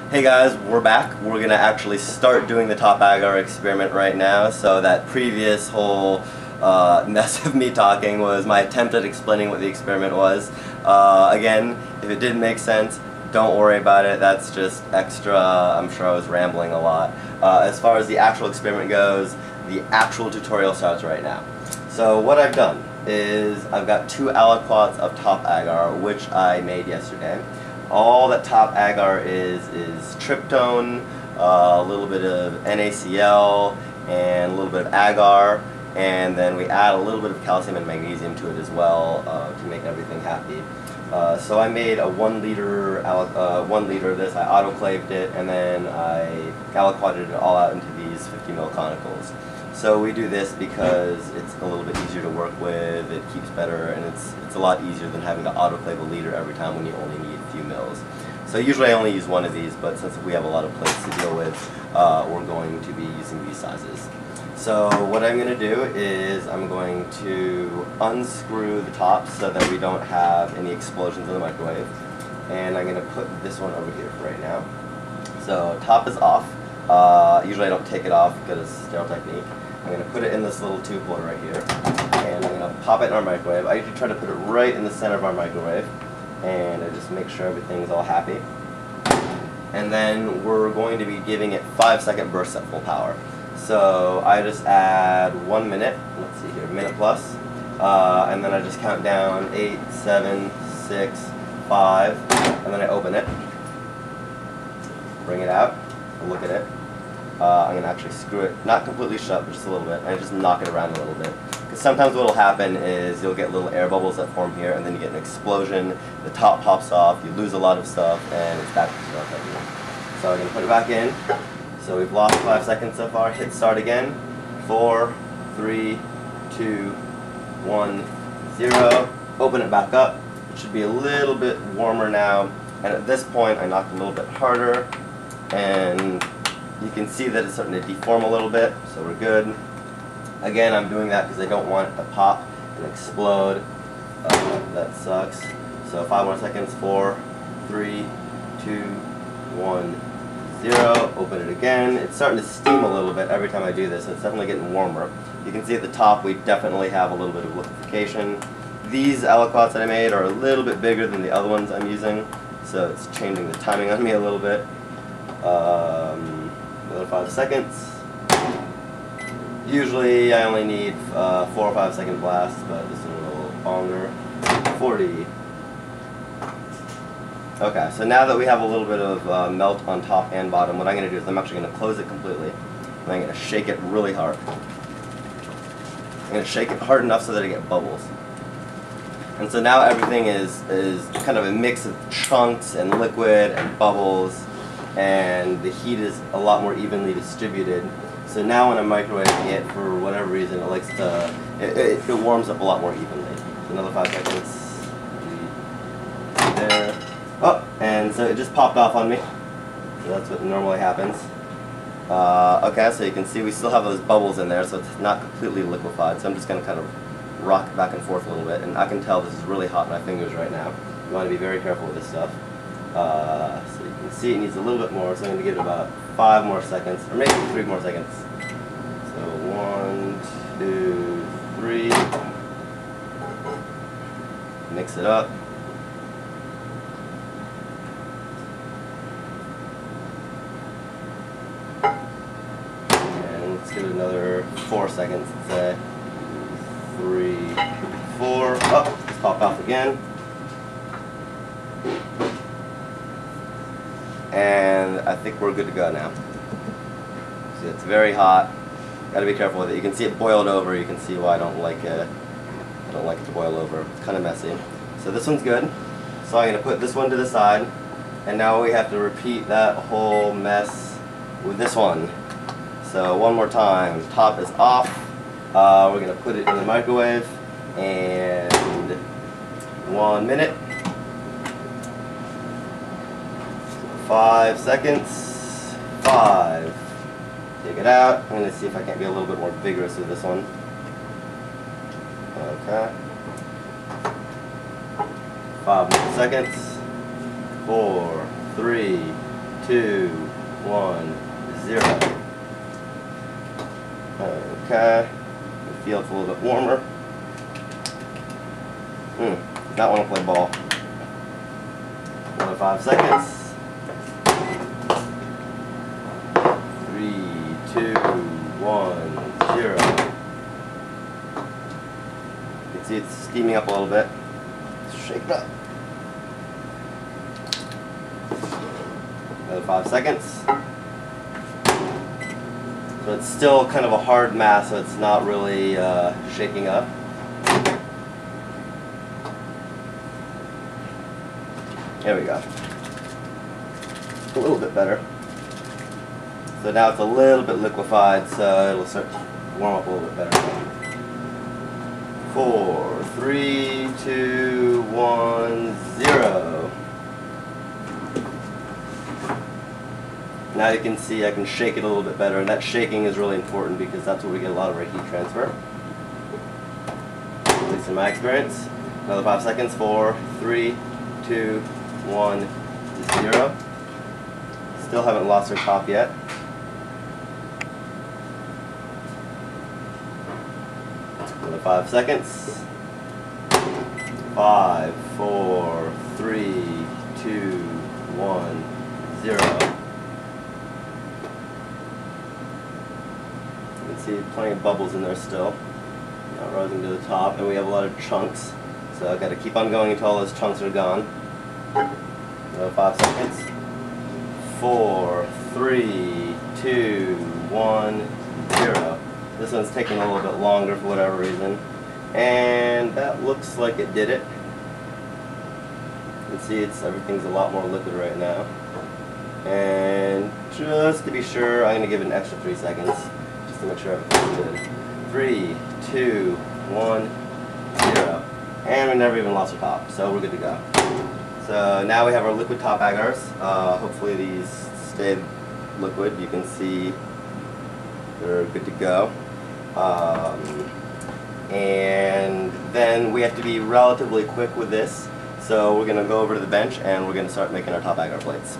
Hey guys, we're back. We're gonna actually start doing the top agar experiment right now. So that previous whole mess of me talking was my attempt at explaining what the experiment was. Again, if it didn't make sense, don't worry about it. That's just extra. I'm sure I was rambling a lot. As far as the actual experiment goes, the actual tutorial starts right now. So what I've done is I've got 2 aliquots of top agar, which I made yesterday. All that top agar is tryptone, a little bit of NaCl, and a little bit of agar, and then we add a little bit of calcium and magnesium to it as well to make everything happy. So I made a 1 liter of this. I autoclaved it, and then I aliquoted it all out into these 50 ml conicals. So we do this because it's a little bit easier to work with, it keeps better, and it's a lot easier than having to autoclave a liter every time when you only need a few mils. So usually I only use 1 of these, but since we have a lot of plates to deal with, we're going to be using these sizes. So what I'm going to do is I'm going to unscrew the top so that we don't have any explosions in the microwave. And I'm going to put this one over here for right now. So top is off. Usually I don't take it off because it's a sterile technique. I'm going to put it in this little tube holder right here, and I'm going to pop it in our microwave. I usually try to put it right in the center of our microwave, and I just make sure everything's all happy. And then we're going to be giving it 5-second bursts at full power. So I just add 1 minute, let's see here, minute plus, and then I just count down 8, 7, 6, 5, and then I open it, bring it out, look at it. I'm going to actually screw it, not completely shut, but just a little bit, and just knock it around a little bit. Because sometimes what will happen is you'll get little air bubbles that form here, and then you get an explosion, the top pops off, you lose a lot of stuff, and it's back to sterile technique. So I'm going to put it back in. So we've lost 5 seconds so far. Hit start again. 4, 3, 2, 1, 0. Open it back up. It should be a little bit warmer now. And at this point, I knocked a little bit harder, and you can see that it's starting to deform a little bit, so we're good. Again, I'm doing that because I don't want it to pop and explode. That sucks. So 5 more seconds. 4, 3, 2, 1, 0. Open it again. It's starting to steam a little bit every time I do this, so it's definitely getting warmer. You can see at the top we definitely have a little bit of liquefaction. These aliquots that I made are a little bit bigger than the other ones I'm using, so it's changing the timing on me a little bit. Another 5 seconds. Usually I only need 4 or 5 second blasts, but this one a little longer. 40. Okay, so now that we have a little bit of melt on top and bottom, what I'm going to do is I'm actually going to close it completely, and I'm going to shake it really hard. I'm going to shake it hard enough so that I get bubbles. And so now everything is kind of a mix of chunks and liquid and bubbles, and the heat is a lot more evenly distributed. So now when I'm microwaving it, for whatever reason, it likes to, it warms up a lot more evenly. So another 5 seconds. There. Oh, and so it just popped off on me. So that's what normally happens. Okay, so you can see we still have those bubbles in there, so it's not completely liquefied. So I'm just going to kind of rock it back and forth a little bit, and I can tell this is really hot in my fingers right now. You want to be very careful with this stuff. So you can see it needs a little bit more, so I'm going to give it about 5 more seconds, or maybe 3 more seconds. So 1, 2, 3. Mix it up. And let's give it another 4 seconds, let's say. 3, 4. Oh, it's popped off again. And I think we're good to go now. See, it's very hot. Got to be careful with it. You can see it boiled over. You can see why I don't like it. I don't like it to boil over. It's kind of messy. So this one's good. So I'm going to put this one to the side, and now we have to repeat that whole mess with this one. So one more time. Top is off. We're going to put it in the microwave, and 1 minute. 5 seconds. 5. Take it out. I'm going to see if I can't be a little bit more vigorous with this one. Okay. 5 more seconds. 4, 3, 2, 1, 0. Okay. The field's a little bit warmer. Not want to play ball. Another 5 seconds. 3, 2, 1, 0. You can see it's steaming up a little bit. Shake it up. Another 5 seconds. So it's still kind of a hard mass, so it's not really shaking up. There we go. A little bit better. So now it's a little bit liquefied, so it'll start to warm up a little bit better. 4, 3, 2, 1, 0. Now you can see I can shake it a little bit better, and that shaking is really important because that's where we get a lot of our heat transfer. At least in my experience. Another 5 seconds. 4, 3, 2, 1, 0. Still haven't lost our top yet. Another 5 seconds. 5, 4, 3, 2, 1, 0. You can see plenty of bubbles in there still. Not rising to the top, and we have a lot of chunks. So I've got to keep on going until all those chunks are gone. Another 5 seconds. 4, 3, 2, 1, 0. This one's taking a little bit longer for whatever reason. And that looks like it did it. You can see everything's a lot more liquid right now. And just to be sure, I'm going to give it an extra 3 seconds just to make sure everything's good. 3, 2, 1, 0. And we never even lost our top, so we're good to go. So now we have our liquid top agars. Hopefully these stay liquid. You can see they're good to go. And then we have to be relatively quick with this. So we're going to go over to the bench and we're going to start making our top agar plates.